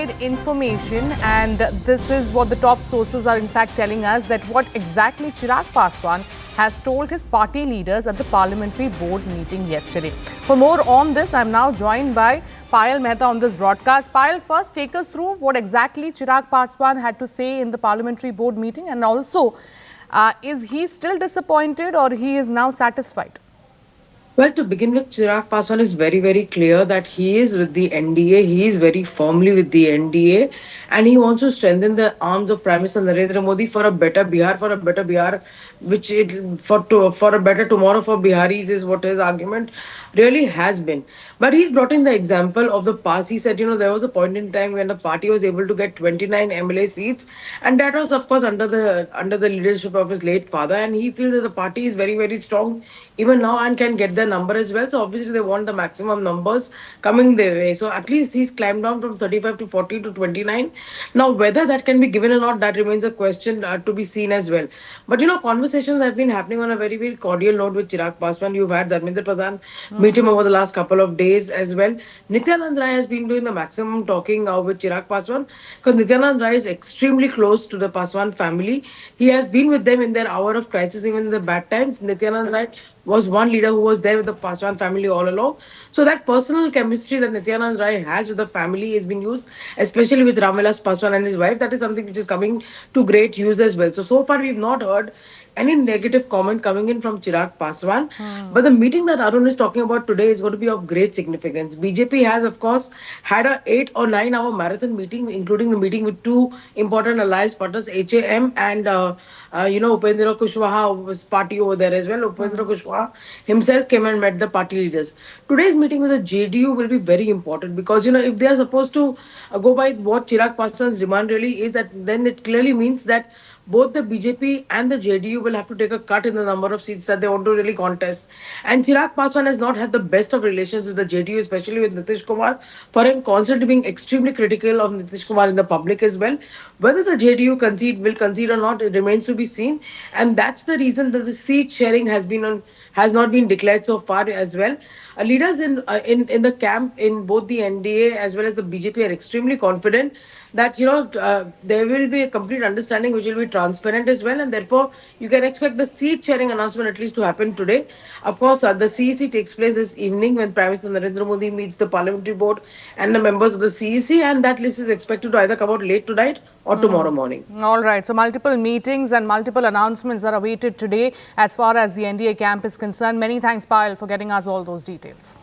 inside information, and this is what the top sources are in fact telling us, that what exactly Chirag Paswan has told his party leaders at the parliamentary board meeting yesterday. For more on this, I'm now joined by Payal Mehta on this broadcast. Payal, first take us through what exactly Chirag Paswan had to say in the parliamentary board meeting, and also is he still disappointed or he is now satisfied? Well, to begin with, Chirag Paswan is very, very clear that he is with the NDA. He is very firmly with the NDA, and he wants to strengthen the arms of Prime Minister Narendra Modi for a better Bihar, for a better tomorrow for Biharis is what his argument really has been. But he's brought in the example of the past. He said, there was a point in time when the party was able to get 29 MLA seats, and that was, of course, under the leadership of his late father. And he feels that the party is very, very strong even now and can get the number as well. So obviously they want the maximum numbers coming their way. So at least he's climbed down from 35 to 40 to 29. Now whether that can be given or not, that remains a question to be seen as well. But conversations have been happening on a very, very cordial note with Chirag Paswan. You've had Dharmendra Pradhan meet him over the last couple of days as well. Nityanand Rai has been doing the maximum talking with Chirag Paswan, because Nityanand Rai is extremely close to the Paswan family. He has been with them in their hour of crisis, even in the bad times. Nityanand Rai was one leader who was there with the Paswan family all along. So that personal chemistry that Nityanand Rai has with the family has been used, especially with Ramvilas Paswan and his wife. That is something which is coming to great use as well. So far we've not heard any negative comment coming in from Chirag Paswan. But the meeting that Arun is talking about today is going to be of great significance. BJP has, of course, had a 8 or 9 hour marathon meeting, including the meeting with two important alliance partners, HAM and Upendra Kushwaha's party over there as well. Upendra Kushwaha himself came and met the party leaders. Today's meeting with the JDU will be very important, because if they are supposed to go by what Chirag Paswan's demand really is, that then it clearly means that both the BJP and the JDU will have to take a cut in the number of seats that they want to really contest. And Chirag Paswan has not had the best of relations with the JDU, especially with Nitish Kumar, for him constantly being extremely critical of Nitish Kumar in the public as well. Whether the JDU will concede or not, it remains to be seen. And that's the reason that the seat sharing has not been declared so far as well. Leaders in the camp in both the NDA as well as the BJP are extremely confident that there will be a complete understanding which will be transparent as well, and therefore you can expect the seat sharing announcement at least to happen today. Of course, the CEC takes place this evening when Prime Minister Narendra Modi meets the parliamentary board and the members of the CEC, and that list is expected to either come out late tonight or tomorrow morning. All right. So multiple meetings and multiple announcements are awaited today as far as the NDA camp is concerned. Many thanks, Payal, for getting us all those details.